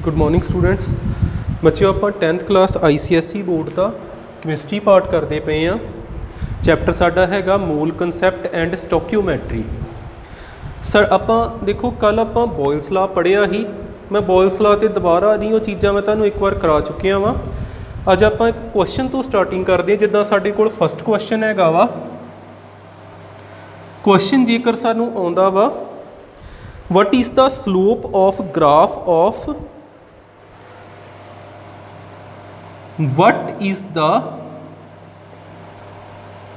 Good morning students. बच्चों आप 10th class ICSE board का केमिस्ट्री पार्ट करते पे हाँ। चैप्टर साडा हैगा मोल कंसैप्ट एंड स्टोक्यूमैट्री। सर आप देखो कल आप बॉयल्स लॉ पढ़िया ही, मैं बॉयल्स लॉ ते दोबारा नहीं वो चीज़ां मैं तुहानूं एक बार करा चुकिया वा। अज आप एक क्वेश्चन तो स्टार्टिंग करते हैं, जिद्दां साडे कोल फस्ट क्वेश्चन हैगा वा। क्वेश्चन जेकर सानूं आउंदा वा, what is the slope of graph of what is the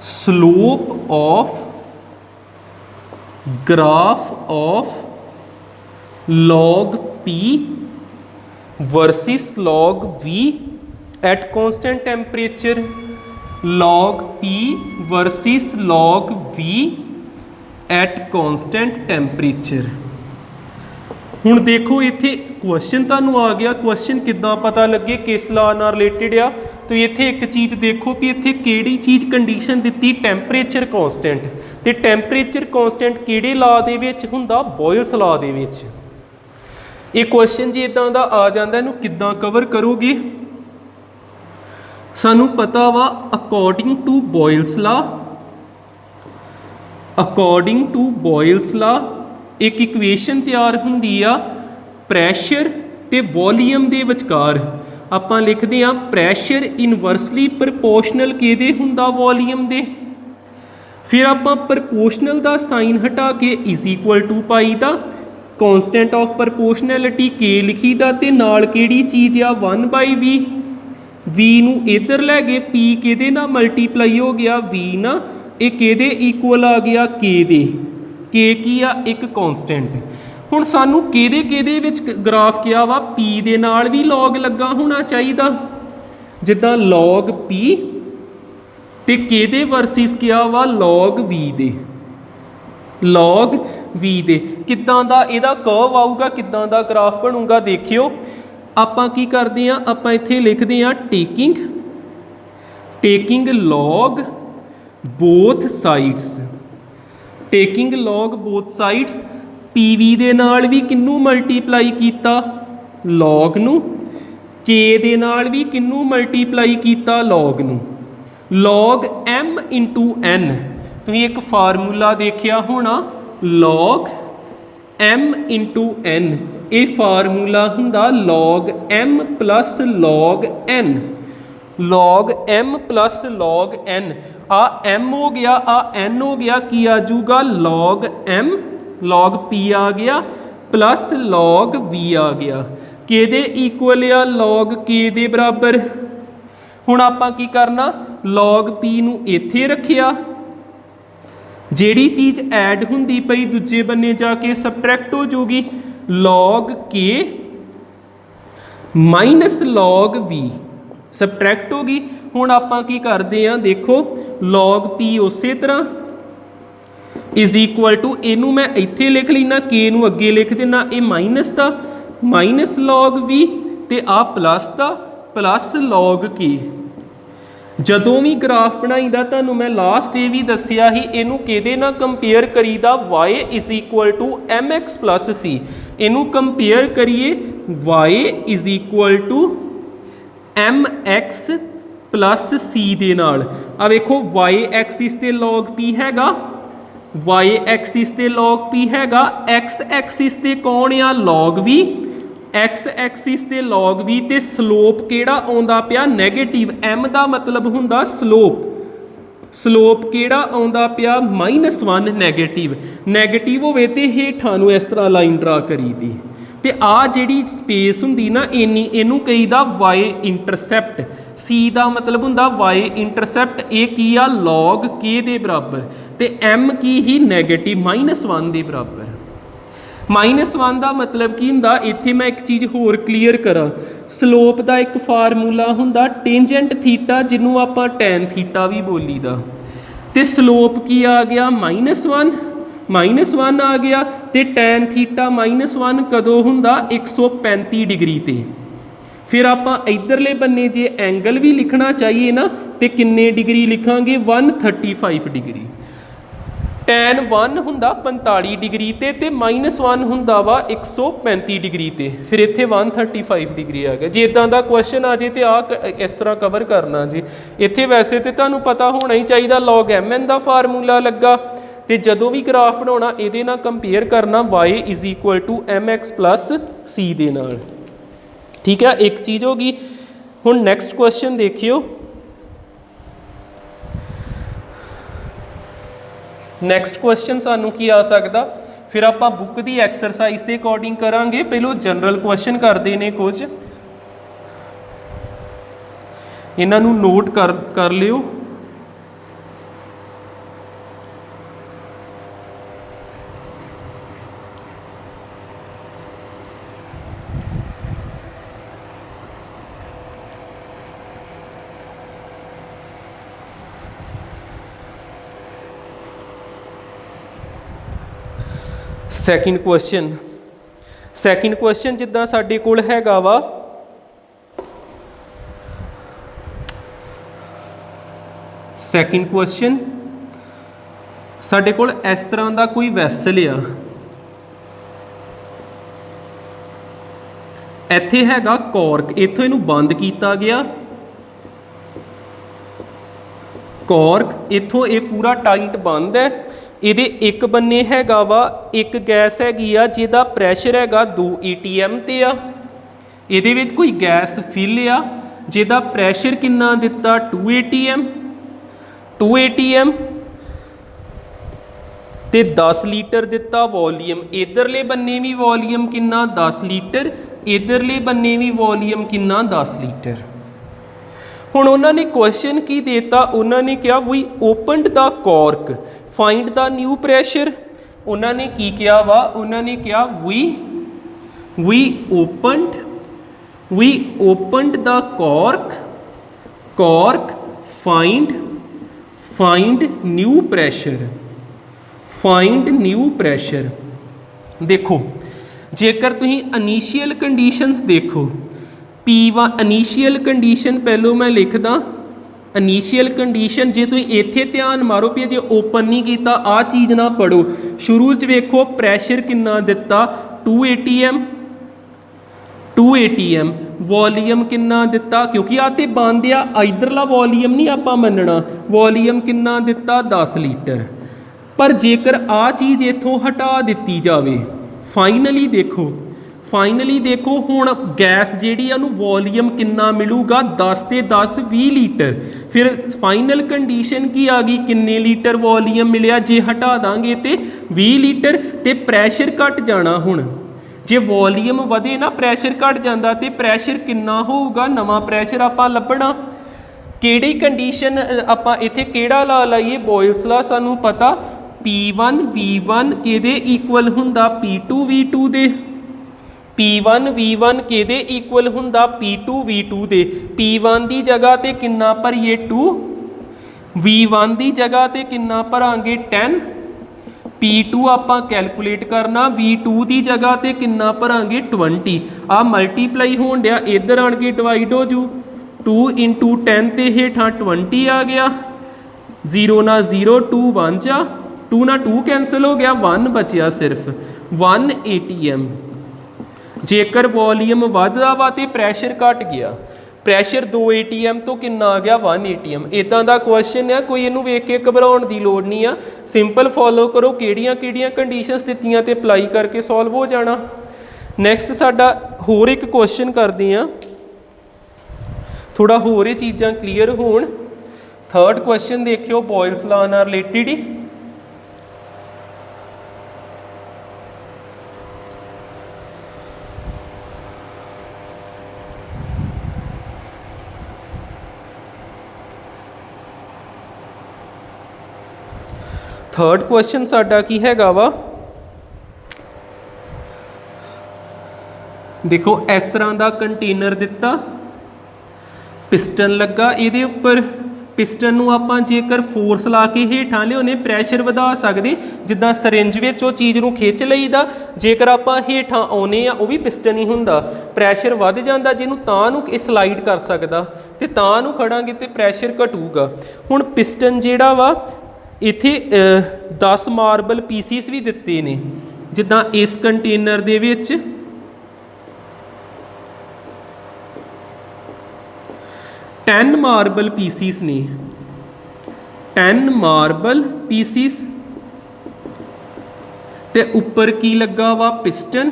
slope of graph of log p versus log v at constant temperature? log p versus log v at constant temperature। हुण देखो इत्थे question तुहानूं आ गया, question किद्दां पता लगे किस law नाल related आ। तो इत्थे एक चीज़ देखो भी इत्थे किहड़ी चीज़ कंडीशन दित्ती, टैंपरेचर कॉन्सटेंट। ते टैंपरेचर कॉन्सटेंट किहड़े लॉ दे विच हुंदा, बॉयल्स लॉ दे विच। ये क्वेश्चन जे इदां दा आ जांदा, इहनूं किद्दां कवर करोगे? सानूं पता वा according to Boyle's law, according to Boyle's law एक इक्वेशन तैयार हुंदी आ प्रैशर ते वॉल्यूम दे विचकार। आपां लिखदे आ प्रैशर इनवर्सली प्रपोर्शनल किहदे हुंदा, वॉल्यूम दे। फिर आपां प्रपोर्शनल दा साइन हटा के इज इक्वल टू पाई दा कॉन्सटेंट ऑफ प्रपोर्शनैलिटी के लिखी दा, ते नाल किहड़ी चीज़ आ 1/v। v नूं इधर लै गए, p किहदे नाल मल्टीप्लाई हो गया v ना, ये किहदे इक्वल आ गया k दे। के की आ एक कॉन्सटेंट। हुण सानू किहदे किहदे विच ग्राफ किया वा, पी दे नाल भी लॉग लगा होना चाहिए, जिद्दां लॉग पी ते किहदे वर्सिस किया वा लॉग वी दे, लॉग वी दे। किद्दां दा इहदा कर्व आऊगा, किद्दां दा ग्राफ बनूगा देखियो। आपां की करदे आ, आपां इत्थे लिखदे आ taking log both sides, taking log both sides. PV दे नाल भी किन्नू मल्टीप्लाई किया, लॉग नू। K दे नाल भी किन्नू मल्टीप्लाई किया, लॉग नू। लॉग M इंटू N, तुसीं एक फार्मूला देखिया होना, लॉग M इंटू N। ये फार्मूला हुंदा log M plus log N, log M plus log N। आ M हो गया, आ N हो गया, की आ जूगा लॉग M, लॉग P आ गया प्लस लॉग V आ गया। किहदे इक्वल आ, लॉग K दे बराबर। हुण आपां की करना, लॉग P नूं इत्थे रखिया, जिहड़ी चीज़ ऐड हुंदी पई दूजे बन्ने जाके सबट्रैक्ट हो जाऊगी, log K minus log V subtract होगी। हुण आपां की करदे आ, देखो लॉग P उस तरह इज इक्वल टू, इनू मैं इत्थे लिख लेना, K नू अगे लिख देना, ये माइनस दा माइनस लॉग V ते आ प्लस दा प्लस लॉग K। जदों भी ग्राफ बनाईदा तुहानूं मैं लास्ट ये भी दसिया ही, इनू किहदे नाल कंपेयर करीदा, y is equal to mx plus c। इनू कंपेयर करिए y is equal to mx plus c दे नाल। आ वेखो y एक्सिस ते लॉग p हैगा, y एक्सिस ते लॉग p हैगा, x एक्सिस ते कौन आ, लॉग v। x एक्सिस ते लॉग v ते स्लोप किहड़ा आउंदा पिया, नैगेटिव। m दा मतलब हुंदा स्लोप, स्लोप किहड़ा आउंदा पिया, -1 नैगेटिव। नैगेटिव होवे ते हेठां नूं इस तरह लाइन ड्रा करी दी, ते आ जिहड़ी स्पेस हुंदी ना इन्नी, इनू कहीदा y इंटरसैप्ट। c दा मतलब हुंदा y इंटरसैप्ट, ये की आ लॉग K दे बराबर, ते m की ही नैगेटिव -1 दे बराबर। -1 का मतलब की हुंदा, इत्थे मैं एक चीज़ होर क्लीयर करा, स्लोप का एक फार्मूला हुंदा टेंजेंट थीटा, जिन्हों आपां टैन थीटा भी बोली दा। ते स्लोप की आ गया -1 आ गया, ते टैन थीटा -1 कदों हुंदा, 135 डिग्री ते। फिर आपां इधरले बन्ने जे एंगल भी लिखना चाहिए ना, तो किन्ने डिग्री लिखांगे, 135 डिग्री। tan 1 ਹੁੰਦਾ 45 ਡਿਗਰੀ ਤੇ -1 ਹੁੰਦਾ ਵਾ 135 ਡਿਗਰੀ ਤੇ, ਫਿਰ ਇੱਥੇ 135 ਡਿਗਰੀ ਆ ਗਿਆ। ਜੇ ਇਦਾਂ ਦਾ ਕੁਐਸਚਨ ਆ ਜੇ ਤੇ ਆ ਇਸ ਤਰ੍ਹਾਂ ਕਵਰ ਕਰਨਾ ਜੀ। ਇੱਥੇ ਵੈਸੇ ਤੇ ਤੁਹਾਨੂੰ ਪਤਾ ਹੋਣਾ ਹੀ ਚਾਹੀਦਾ log mn ਦਾ ਫਾਰਮੂਲਾ ਲੱਗਾ, ਤੇ ਜਦੋਂ ਵੀ ਗ੍ਰਾਫ ਬਣਾਉਣਾ ਇਹਦੇ ਨਾਲ ਕੰਪੇਅਰ ਕਰਨਾ y = mx + c ਦੇ ਨਾਲ। ਠੀਕ ਹੈ, ਇੱਕ ਚੀਜ਼ ਹੋ ਗਈ। ਹੁਣ ਨੈਕਸਟ ਕੁਐਸਚਨ ਦੇਖਿਓ। ਨੈਕਸਟ ਕੁਐਸਚਨ ਸਾਨੂੰ ਕੀ ਆ ਸਕਦਾ, ਫਿਰ ਆਪਾਂ ਬੁੱਕ ਦੀ ਐਕਸਰਸਾਈਜ਼ ਦੇ ਅਕੋਰਡਿੰਗ ਕਰਾਂਗੇ। ਪਹਿਲੋਂ ਜਨਰਲ ਕੁਐਸਚਨ ਕਰਦੇ ਨੇ ਕੁਝ, ਇਹਨਾਂ ਨੂੰ ਨੋਟ ਕਰ ਲਿਓ। ਸੈਕਿੰਡ ਕੁਐਸਚਨ ਜਿੱਦਾਂ ਸਾਡੇ ਕੋਲ ਹੈਗਾ ਵਾ, ਸੈਕਿੰਡ ਕੁਐਸਚਨ ਸਾਡੇ ਕੋਲ ਇਸ ਤਰ੍ਹਾਂ ਦਾ ਕੋਈ ਵੈਸਲ ਆ, ਇੱਥੇ ਹੈਗਾ ਕੋਰਕ, ਇੱਥੋਂ ਇਹਨੂੰ ਬੰਦ ਕੀਤਾ ਗਿਆ ਕੋਰਕ, ਇੱਥੋਂ ਇਹ ਪੂਰਾ ਟਾਈਟ ਬੰਦ ਹੈ। ਇਹਦੇ ਇੱਕ ਬੰਨੇ ਹੈਗਾ ਵਾ ਇੱਕ ਗੈਸ ਹੈਗੀ ਆ ਜਿਹਦਾ ਪ੍ਰੈਸ਼ਰ ਹੈਗਾ 2 atm ਤੇ ਆ, ਇਹਦੇ ਵਿੱਚ ਕੋਈ ਗੈਸ ਫਿਲ ਆ ਜਿਹਦਾ ਪ੍ਰੈਸ਼ਰ ਕਿੰਨਾ ਦਿੱਤਾ 2 atm ਤੇ 10 ਲੀਟਰ ਦਿੱਤਾ ਵੋਲੀਅਮ। ਇਧਰਲੇ ਬੰਨੇ ਵੀ ਵੋਲੀਅਮ ਕਿੰਨਾ 10 ਲੀਟਰ, ਇਧਰਲੇ ਬੰਨੇ ਵੀ ਵੋਲੀਅਮ ਕਿੰਨਾ 10 ਲੀਟਰ। ਹੁਣ ਉਹਨਾਂ ਨੇ ਕੁਐਸਚਨ ਕੀ ਦਿੱਤਾ, ਉਹਨਾਂ ਨੇ ਕਿਹਾ we opened the cork find the new pressure. उन्होंने की किया वा, उन्होंने क्या we opened the cork find new pressure. देखो जेकर तुसीं इनिशियल कंडीशनस देखो, P1 इनिशियल कंडीशन पहलों मैं लिखदा, इनिशियल कंडीशन जे तुम इत्थे ध्यान मारो भी जे ओपन नहीं किया आ चीज़ ना पढ़ो। शुरू च वेखो प्रैशर कितना दिता 2 atm, वॉलीअम कितना दिता क्योंकि आ ते बंद आ, इधरला वॉलीअम नहीं आपां मनना, वॉलीअम कितना दिता 10 लीटर। पर जेकर आ चीज़ इत्थों हटा दी जाए, फाइनली देखो हुण गैस जिहड़ी उहनूं वॉलीअम कितना मिलूगा 10 ते 10 20 लीटर। फिर फाइनल कंडीशन की आ गई किन्ने लीटर वॉलीअम मिलिया, जे हटा देंगे तो 20 लीटर ते प्रैशर घट जाना। हुण जे वॉलीअम वधे ना प्रैशर घट जाता तो प्रैशर कितना होगा, नवा प्रैशर आपां लभना। किहड़ी कंडीशन आपां इत्थे किहड़ा ला लाइए, बॉयल्स ला सानूं पता P1 V1 किहदे इक्वल हुंदा P2 V2 दे, P1 V1 किहदे इक्वल हुंदा P2 V2 दे। P1 की जगह ते किन्ना भरीए 2, V1 की जगह ते किन्ना भरांगे 10, P2 आपां कैलकुलेट करना, V2 की जगह ते किन्ना भरांगे 20। आ मल्टीप्लाई होण दिया, इधर आण के डिवाइड हो जू 2 × 10 ते हेठां 20 आ गया, 0 ना 0 2 1 जा, 2 ना 2 कैंसल हो गया, 1 बचिया सिर्फ 1 atm। जेकर वॉलीअम वधदा वा ते प्रैशर घट गया, प्रैशर 2 atm तो कितना आ गया 1 atm। इदां दा क्वेश्चन है, कोई इनू वेख के घबराउण दी लोड़ नहीं आ, सिंपल फॉलो करो किहड़ियां कंडीशनस दित्तियां ते अप्लाई करके सॉल्व हो जाना। नैक्सट साडा होर एक क्वेश्चन करते हैं, थोड़ा होर चीज़ां क्लीयर होण। थर्ड क्वेश्चन देखियो बॉयल्स लॉ नाल रिलेटेड ही। थर्ड क्वेश्चन साडा की हैगा वा, देखो इस तरह का कंटेनर दिता, पिस्टन लगा, ये उपर पिस्टन नूं आपां जेकर फोर्स ला के हेठां लियाउने प्रैशर वधा सकदे, जिद्दां सरिंज विच वो चीज़ नूं खिच लईदा, जेकर आपां हेठां आउने आ वो भी पिस्टन ही हुंदा, प्रैशर वध जांदा, जिहनूं तां नूं स्लाइड कर सकदा ते तां नूं खड़ांगे ते प्रैशर घटूगा। हुण पिस्टन जिहड़ा वा इत्थे 10 मार्बल पीसीस भी दिते ने, जिद्दां इस कंटेनर दे विच 10 मार्बल पीसीस ने, 10 मार्बल पीसीस, ते उपर की लगा वा पिस्टन,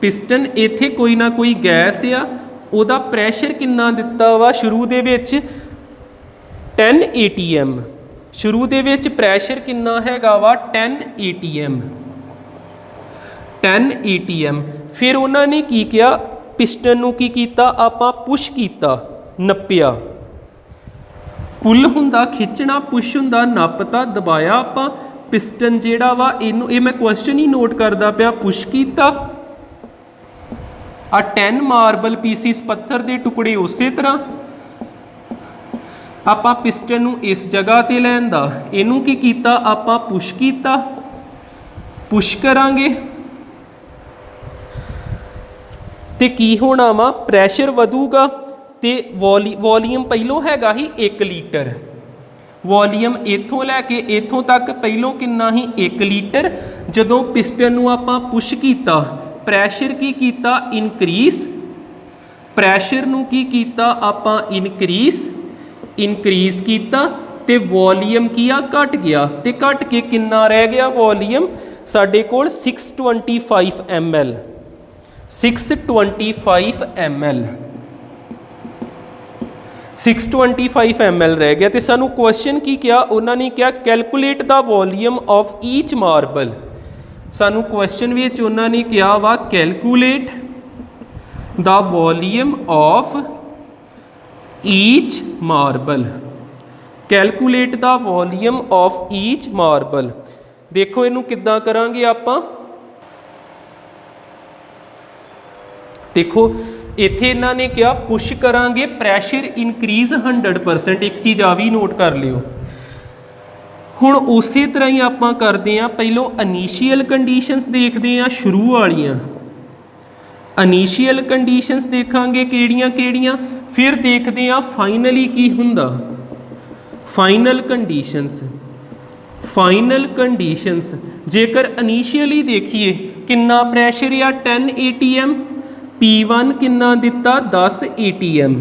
पिस्टन इत्थे कोई ना कोई गैस आ, उहदा प्रैशर कितना दिता वा शुरू दे विच 10 ATM, शुरू दे विच प्रैशर कितना हैगा वा 10 ATM, 10 ATM। फिर उन्होंने की किया, पिस्टन नूं की कीता, आपां पुश कीता, नप्पिया, पुल हुंदा खिंचना, पुश हुंदा नपता, दबाया आपां, पिस्टन जिहड़ा वा इनू, ये मैं क्वेश्चन ही नोट करदा पिया, पुश कीता, आ 10 मार्बल पीसीस पत्थर दे टुकड़े उस तरह आपां पिस्टन नूं इस जगह ते लैंदा, इनू की कीता आपां पुश कीता, पुश करांगे ते की होना वा, प्रैशर वधूगा ते वॉल्यूम पहलों हैगा ही 1 लीटर, वॉल्यूम इत्थों लैके इत्थों तक पहलों कितना ही 1 लीटर, जदों पिस्टन नूं आपां पुश कीता, प्रैशर की कीता इनक्रीज, प्रैशर नूं की कीता आपां इनक्रीज कीता, ते वॉल्यूम किया घट गया, ते घट के कितना रह गया वॉल्यूम साडे कोल 625 ml, 625 ml, 625 ml रह गया। तो सानू क्वेश्चन की क्या, उन्होंने क्या, calculate the volume of each marble, सानू क्वेश्चन विच उन्होंने क्या वा, calculate the volume of each marble, calculate the volume of each marble. देखो इनू किद्दां करांगे आपां, देखो इत्थे इन्होंने क्या, पुश करांगे, प्रैशर इनक्रीज 100%, एक चीज़ आ भी नोट कर लियो। हुण उस तरह ही आपां करते हैं, पहलों इनीशियल कंडीशनस देखते हैं, शुरू वालियां इनीशियल कंडीशनस देखांगे किहड़ियां किहड़ियां, फिर देखते हैं फाइनली की हुंदा, फाइनल कंडीशनस, फाइनल कंडीशनस। जेकर इनीशियली देखिए कितना प्रैशर आ 10 ATM, P1 कितना दिता 10 ATM,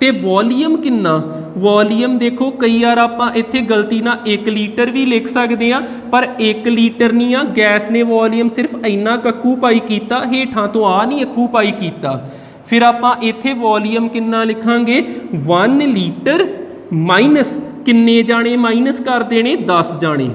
ते वॉल्यूम कितना, वॉल्यूम देखो कई बार आपां इत्थे गलती ना 1 लीटर भी लिख सकते हैं, पर 1 लीटर नहीं आ, गैस ने वॉल्यूम सिर्फ इन्ना कक्कू पाई कीता, हेठां तो आ नहीं अक्कू पाई कीता, फिर आपां इत्थे वॉल्यूम कितना लिखांगे 1 लीटर माइनस किन्ने जाने माइनस कर देने 10 जाने,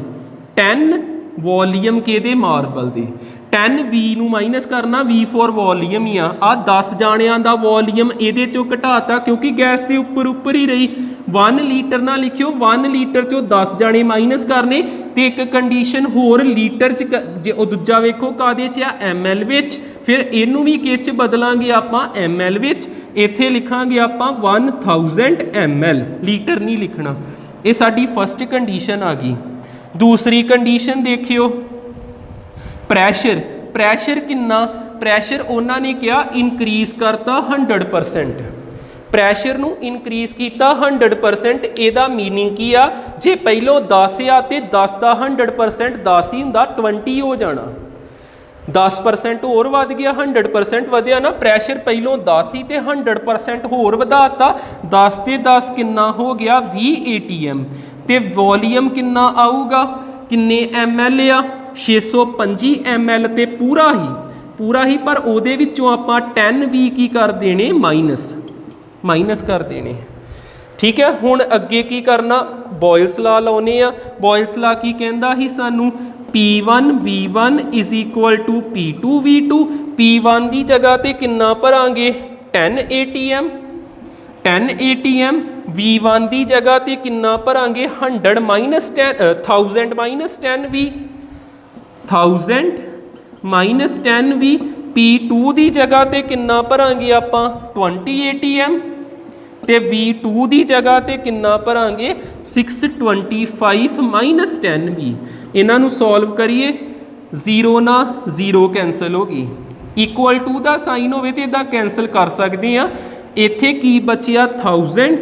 10 वॉल्यूम किहदे मार्बल दे, 10 V नूं माइनस करना, V फॉर वॉल्यूम ही आ 10 जाणियां दा वॉल्यूम इहदे चों घटाता, क्योंकि गैस के उपर ही रही, 1 लीटर ना लिखियो, 1 लीटर चों 10 जाने माइनस करने, तो एक कंडीशन होर लीटर च जे दूजा वेखो काहदे च आ ML विच, फिर इनू भी किह च बदलांगे आपां ML विच, इत्थे लिखांगे आपां 1000 ml, लीटर नहीं लिखना। ये साडी फस्ट कंडीशन आ गई। दूसरी कंडीशन देखियो, प्रैशर, प्रैशर कितना, प्रैशर उन्होंने क्या इनक्रीज करता 100%, प्रैशर नूं इनक्रीज किया 100%, एदा मीनिंग की आ, जे पहलों 10 आ तो 10 का 100% 10 ही हुंदा, 20 हो जाना, 10% होर वध गया, 100% वधिया ना, प्रैशर पहलों 10 ही तो 100% होर वधाता, 10 ते 10 कितना हो गया 20 ATM, तो वॉल्यूम कितना आऊगा, किन्ने ML आ 625 ml, ते पूरा ही, पर उहदे विचों आपां 10 V की कर देने माइनस कर देने। ठीक है, हुण अगे की करना, बॉयल्स ला लाउने आ। बॉयल्स ला की कहंदा ही सानू, P1 V1 is equal to P2 V2, P1 की जगह ते कितना भरांगे 10 ATM, 10 ATM, V1 की जगह ते कितना भरांगे 100 minus 10 1000 minus 10 V, 1000 minus 10 V, P2 की जगह ते कितना भरांगे आपां 20 ATM, ते V2 की जगह ते कितना भरांगे 625 माइनस 10 V। इन्हां नूं सॉल्व करिए, 0 ना 0 कैंसल हो गई, इक्वल टू का साइन होवे ते इदां कैंसल कर सकते हैं। इत्थे की बचिया 1000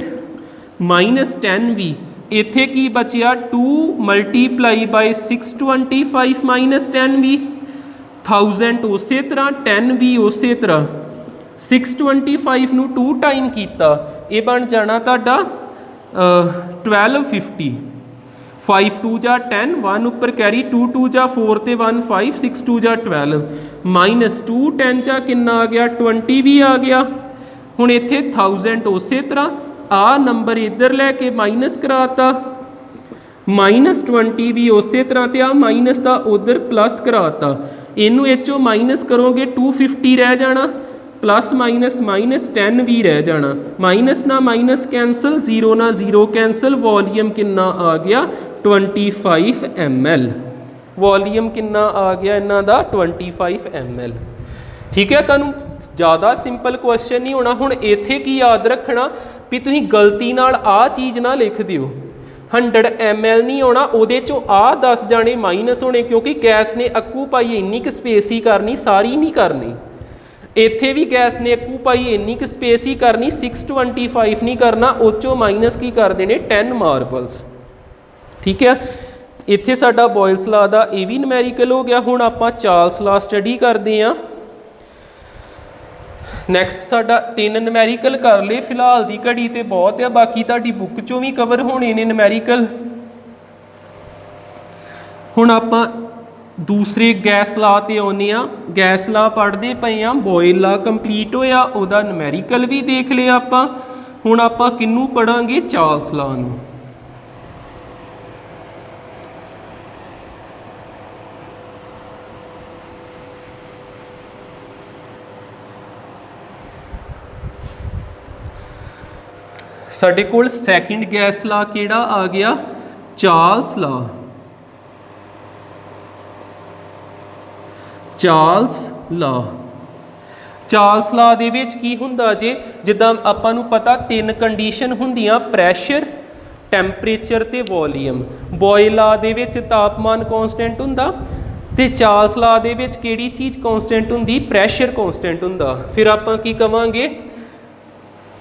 माइनस 10 V, इत्थे की बचिया 2 मल्टीप्लाई बाय 625 माइनस 10 भी 1000 उस तरह 10 भी उस तरह 625 नू 2 टाइम किया ये बन जाना तुहाडा 1250 5 2 जा 10 1 उपर कैरी 2 2 जा 4 ते 1 5 6 2 जा 12 माइनस 2 10 जा कितना आ गया 20 भी आ गया। हुण इत्थे 1000 उस तरह आ नंबर इधर लैके माइनस कराता माइनस 20 भी उस तरह तो आ माइनस का उधर प्लस कराता इनू इचों माइनस करोगे 250 रह जाना प्लस माइनस माइनस 10 भी रह जाना माइनस ना माइनस कैंसल जीरो ना जीरो कैंसल वॉल्यूम कितना आ गया 25 ml वॉल्यूम कितना आ गया इन्हां दा 25 ml। ठीक है तुहानूं ज़्यादा सिंपल क्वेश्चन नहीं होना। हुण इत्थे की याद रखना भी तुसीं गलती नाल आ चीज़ ना लिख दिओ 100 ml नहीं होना उहदे चों आ 10 जाने माइनस होने क्योंकि गैस ने अक्कू पाई इन्नी क स्पेस ही करनी सारी नहीं करनी। इत्थे भी गैस ने अक्कू पाई इन्नी क स्पेस ही करनी 625 नहीं करना उस चों माइनस की कर देने 10 मार्बल्स। ठीक है इत्थे साडा बॉयल्स लॉ दा ये भी न्यूमेरिकल हो गया। हुण आपां चार्ल्स लॉ स्टडी करते हैं। नैक्सट साडा 3 न्यूमेरिकल कर ले फिलहाल दी घड़ी तो बहुत है बाकी तुहाडी बुक चों भी कवर होने ने न्यूमेरिकल। हुण आपां दूसरे गैस लॉ ते आउने आ गैस लॉ पढ़ते पे हाँ बॉयल लॉ कंप्लीट होया उहदा न्यूमेरिकल भी देख लिया आपां। हुण आपां किन्नू पढ़ांगे चार्ल्स लॉ नूं। साडे कोल सैकेंड गैस लॉ किहड़ा आ गया Charles law. Charles law Charles law दे विच की हुंदा जे जिद्दां आपां नूं पता 3 कंडीशन हुंदियां प्रैशर टैंपरेचर ते वॉल्यूम। बॉयल लॉ दे विच तापमान कॉन्सटेंट हुंदा ते चार्ल्स लॉ दे विच किहड़ी चीज़ कॉन्सटेंट हुंदी प्रैशर कॉन्सटेंट हुंदा। फिर आपां की कवांगे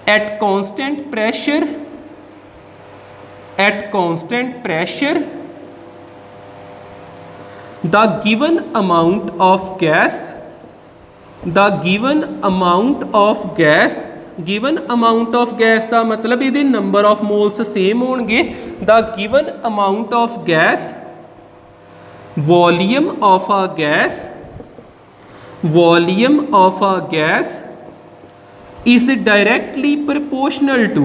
at constant pressure the given amount of gas का मतलब ये नंबर ऑफ मोल्स सेम होंगे। The given amount of gas volume of a gas is directly proportional to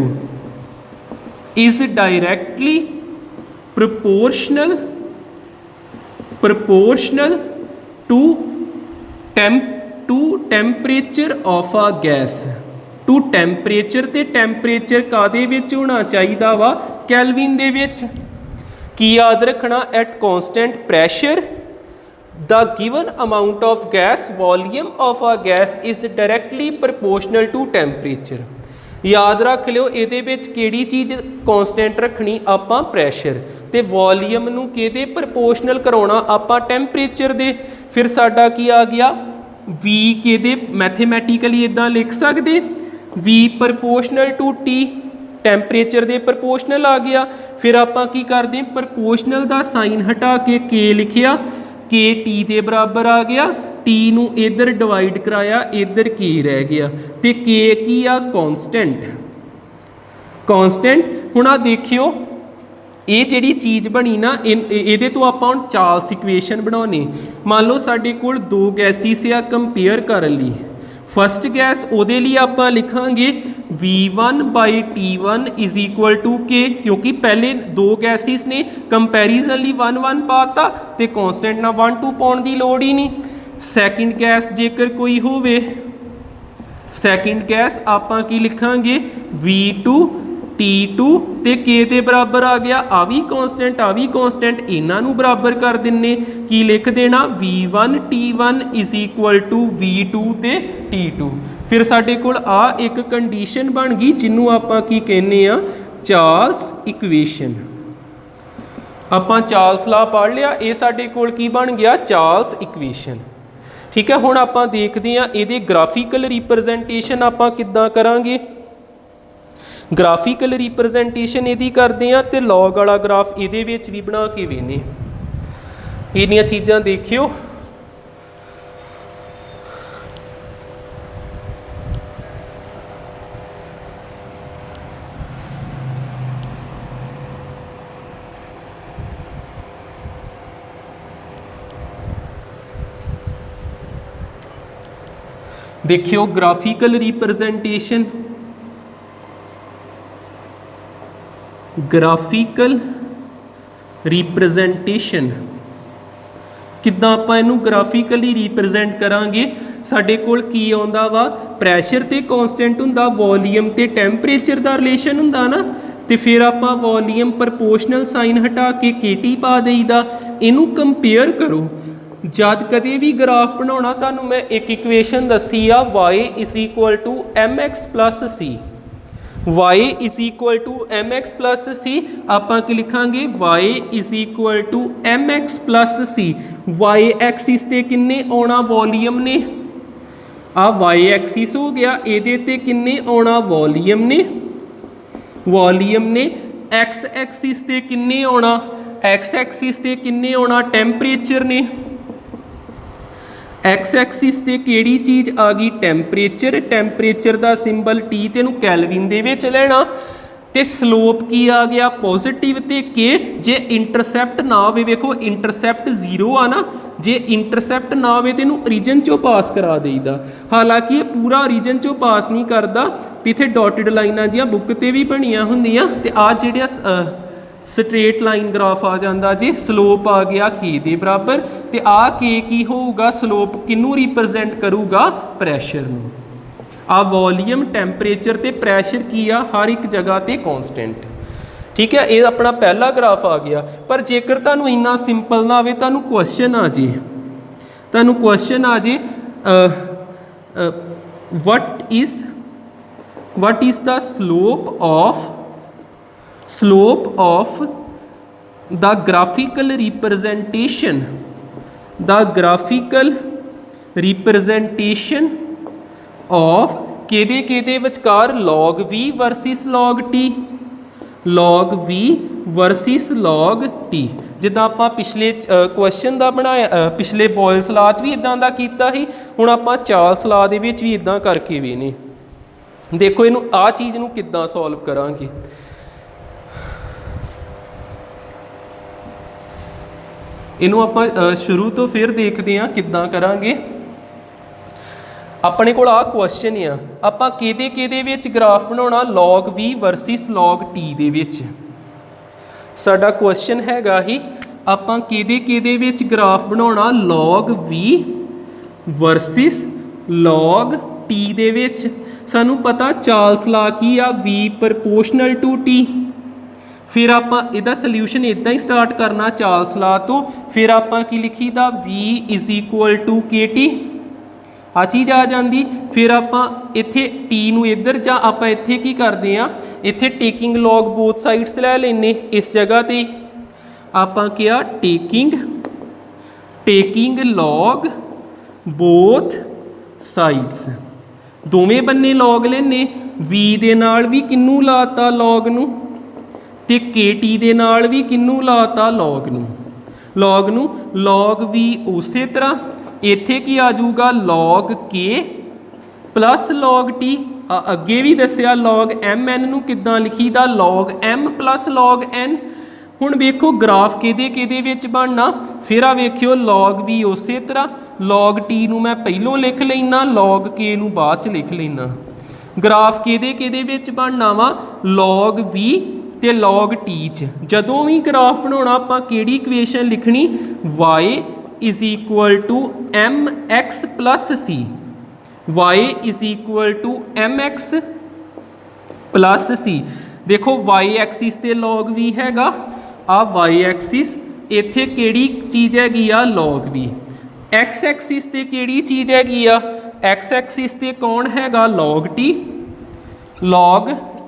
temperature of a gas to temperature ते temperature कादे विच होना चाहिदा वा kelvin दे विच। की याद रखना at constant pressure the given amount of gas volume of a gas is directly proportional to temperature। याद रख लियो इहदे विच किहड़ी चीज़ कॉन्सटेंट रखनी आपां प्रैशर ते वॉल्यूम नूं किहदे प्रपोर्शनल कराउणा आपां टैंपरेचर दे। फिर साडा की आ गया V किहदे मैथेमैटिकली इदां लिख सकदे V proportional to T temperature दे प्रपोर्शनल आ गया। फिर आपां की करदे प्रपोर्शनल दा साइन हटा के K लिखिया के टी के बराबर आ गया टी नू इधर डिवाइड कराया इधर के रह गया तो के की आ कॉन्सटेंट। हुण आ देखियो ये जिहड़ी चीज़ बनी ना इहदे तो आपां हुण चार्ल्स इक्वेशन बनाउने। मान लो साडे कोल 2 गैसिस आ कंपेयर करन लई फस्ट गैस उहदे लिए आपां लिखांगे V1/T1 इज इक्वल टू के क्योंकि पहले 2 गैसिस ने कंपैरिजन लिए 1 1 पाता तो कॉन्सटेंट ना 1 2 पाउण की लोड़ ही नहीं। सैकेंड गैस जेकर कोई होवे सैकेंड गैस आपां की लिखांगे V2T2 ते के दे बराबर आ गया आ भी कॉन्सटेंट इन्हां नूं बराबर कर दिन्ने की लिख देना V1T1 is equal to V2 ते T2। फिर साडे कोल आ एक कंडीशन बन गई जिन्हों आपां की कहने आ चार्ल्स इक्वेशन। आपां चार्ल्स लॉ पढ़ लिया ये साडे कोल की बन गया चार्ल्स इक्वेशन। ठीक है हुण आपां देखते हैं ये ग्राफिकल रिप्रजेंटेशन आपां किद्दां करांगे। ग्राफिकल रिप्रजेंटेशन यदि करते हैं तो लॉग वाला ग्राफ ये भी बना के वेने इनिया चीज़ां देखियो। देखियो ग्राफिकल रिप्रजेंटेशन, ग्राफिकल रिप्रजेंटेशन किद्दां आपां इहनूं ग्राफिकली रिप्रजेंट करांगे। साडे कोल की आउंदा वा प्रैशर ते कॉन्सटेंट हुंदा, वॉल्यूम ते टैंपरेचर दा रिलेशन हुंदा ना, तो फिर आपां वॉल्यूम प्रपोर्शनल साइन हटा के KT पा देईदा। इनू कंपेयर करो जद कदे भी ग्राफ बनाना तुहानूं मैं एक इक्वेशन दसी आ y is equal to mx plus C, y is equal to mx plus C आपां की लिखांगे y is equal to mx plus C. y axis ते किन्ने आउणा वॉल्यूम ने, आ y एक्सिस हो गया, इहदे ते किन्ने आउणा वॉल्यूम ने, वॉल्यूम ने x एक्सिस ते किन्ने आउणा, x एक्सिस ते किन्ने आउणा टैंपरेचर ने, एक्स एक्सिस ते केड़ी चीज़ आ गई टैंपरेचर, टैंपरेचर का सिंबल T ते नूं कैलविन दे विच लेना, ते स्लोप की आ गया पॉजिटिव ते के। जे इंटरसैप्ट ना आवे, वेखो इंटरसैप्ट 0 आ ना, जे इंटरसैप्ट ना आवे ते नूं रीजन चों पास करा देईदा। हालांकि ये पूरा रीजन चों पास नहीं करता, इत्थे डॉटेड लाइनां जिहां बुक ते भी बणियां हुंदियां, ते आ जिहड़ियां स्ट्रेट लाइन ग्राफ आ जाता जे, स्लोप आ गया के दे बराबर, तो आ के की होगा, स्लोप किनू रिप्रजेंट करूगा, प्रैशर नूं। आ वॉल्यूम टैंपरेचर ते प्रैशर की आ हर एक जगह ते कॉन्सटेंट। ठीक है, ये अपना पहला ग्राफ आ गया। पर जेकर तुहानूं इन्ना सिंपल ना आवे, तुहानूं क्वेश्चन आ जे, तुहानूं क्वेश्चन आ जे what is the slope of the graphical representation of केदे विचकार log v versus log t, log v versus log t। जिद्दां आपां पिछले क्वेश्चन का बनाया, पिछले बॉयल्स लॉ भी इदां दा कीता ही, हुण आपां चार्ल्स लॉ दे विच भी इदां करके वेने। देखो इनू आ चीज़ नूं किद्दां सॉल्व करांगे। इनू आप शुरू तो फिर देखते हैं किद्दां करांगे। अपने कोल आ क्वेश्चन आ, आपां किहदे विच ग्राफ बनाउणा, log v versus log t दे विच। साडा क्वेश्चन हैगा ही आपां किहदे विच ग्राफ बनाउणा, log v versus log t दे विच। सानू पता चार्ल्स लॉ की आ, v प्रपोर्शनल टू t। फिर आपां इहदा सल्यूशन इदां ही स्टार्ट करना चार्ल्स लॉ तो, फिर आपां की लिखी दा v is equal to KT, आ चीज़ आ जाती। फिर आपां इत्थे t नूं इधर जां आपां इत्थे की करदे आ, इत्थे टेकिंग लॉग बोथ साइड्स लै लैने। इस जगह ते आपां क्या टेकिंग लॉग बोथ साइड्स, दोवें बन्ने लॉग लेने। v दे नाल भी किन्नू लाता लॉग नूं, ते KT दे नाल भी किन्नू लाता लॉग नूं, log v उस तरह इत्थे की आ जाऊगा log k plus log t। अगे भी दसिया log mn नूं किद्दां लिखीदा, log m plus log n। हुण वेखो ग्राफ किहदे विच बनना, फिर आ वेखियो log v उस तरह, log t नूं मैं पहलों लिख लेना, log k नूं बाद च लिख लेना। ग्राफ किहदे विच बनना वा, log v ते log t च। जदों भी ग्राफ बनाउणा आपां किहड़ी इक्वेशन लिखनी, y is equal to mx plus C, y is equal to mx plus C. देखो y एक्सिस ते log v हैगा, आ y एक्सिस इत्थे किहड़ी चीज़ हैगी आ, log v। x एक्सिस ते किहड़ी चीज़ हैगी आ, x एक्सिस ते कौन हैगा, log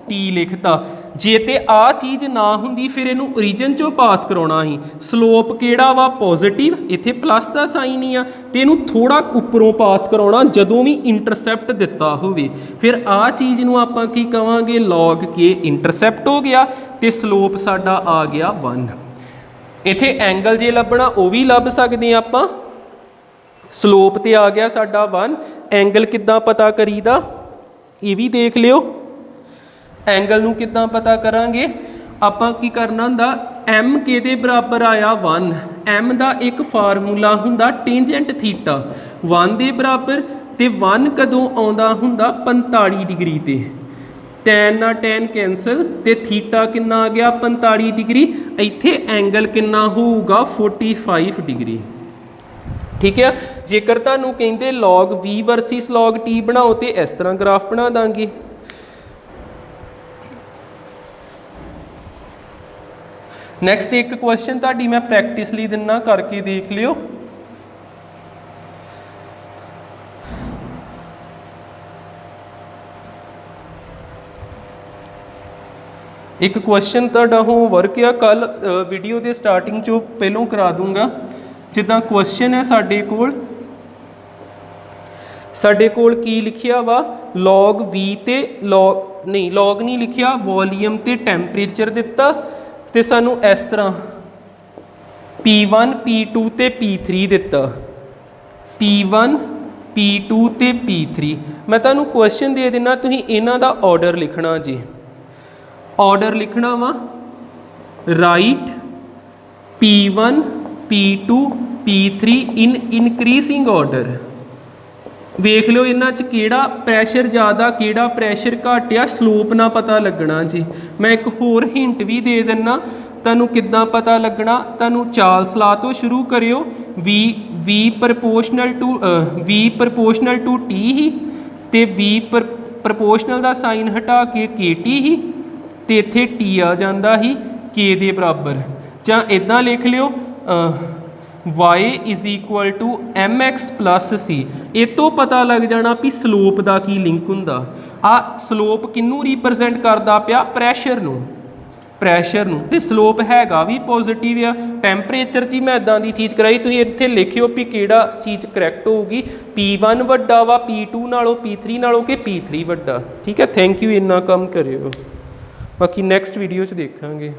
t टी लिखता जे ते आ चीज़ ना हुंदी फिर इनू ओरीजन चों पास कराउणा ही स्लोप किहड़ा वा पॉजिटिव इत्थे प्लस दा साइन ही आ ते इनू थोड़ा उपरों पास कराउणा जदों भी इंटरसैप्ट दिता होवे फिर आ चीज़ नू आपां की कहांगे लॉग के इंटरसैप्ट हो गया ते स्लोप साडा आ गया 1 इत्थे एंगल जे लभना वो भी लभ सकदे आपां स्लोप ते आ गया साडा 1 एंगल किद्दां पता करीदा ये भी देख लियो एंगल नू किद्दां पता करांगे आपां की करना हुंदा एम किहदे बराबर आया 1 एम दा एक फार्मूला हुंदा टेंजेंट थीटा 1 दे बराबर ते 1 कदों आउंदा हुंदा 45 डिग्री ते टैन ना टैन कैंसल ते थीटा किन्ना आ गया 45 डिग्री इत्थे एंगल किन्ना होऊगा 45 डिग्री ठीक है जेकर तुहानूं कहिंदे log V versus log T बनाओ तो इस तरह ग्राफ बना दांगे नैक्सट एक क्वेश्चन तुहाडी मैं प्रैक्टिस लई दिना करके देख लियो एक क्वेश्चन तुहाडा होमवर्क आ कल वीडियो के स्टार्टिंग चो पहलों करा दूंगा जिद्दां क्वेश्चन है साडे कोल की लिखिया वा लॉग वी ते लॉग नहीं लिखिया वॉल्यूम ते टैंपरेचर दिता ते सानू इस तरह P1 P2 ते P3 दिता P1 P2 ते P3 मैं तुहानू क्वेश्चन दे देना तुसीं इन्हां दा ऑर्डर लिखना जी ऑर्डर लिखना वा राइट P1 P2 P3 इन इनक्रीजिंग ऑर्डर वेख लो इन्हां च किहड़ा प्रैशर ज़्यादा किहड़ा प्रैशर घट आ स्लोप ना पता लगना जी मैं एक होर हिंट भी दे दिना तुहानूं किद्दां पता लगना तुहानूं चार्ल्स लॉ तो शुरू करियो वी प्रपोर्शनल टू टी ही ते वी प्रपोर्शनल दा साइन हटा के के टी ही ते इत्थे टी आ जांदा ही के दे बराबर जां इदां लिख लियो y is equal to M X plus C ये तो पता लग जाना भी स्लोप का की लिंक हुंदा आ स्लोप किनू रिप्रजेंट करता पिया प्रैशर नू ते स्लोप हैगा भी पॉजिटिव आ टैंपरेचर च मैं इदां दी चीज़ कराई तुसीं इत्थे लिखियो भी किहड़ा चीज़ करैक्ट होगी P1 वड्डा वा P2 नालों P3 नालों कि P3 वड्डा ठीक है थैंक यू इन्ना कम करियो बाकी नैक्सट वीडियो च देखांगे।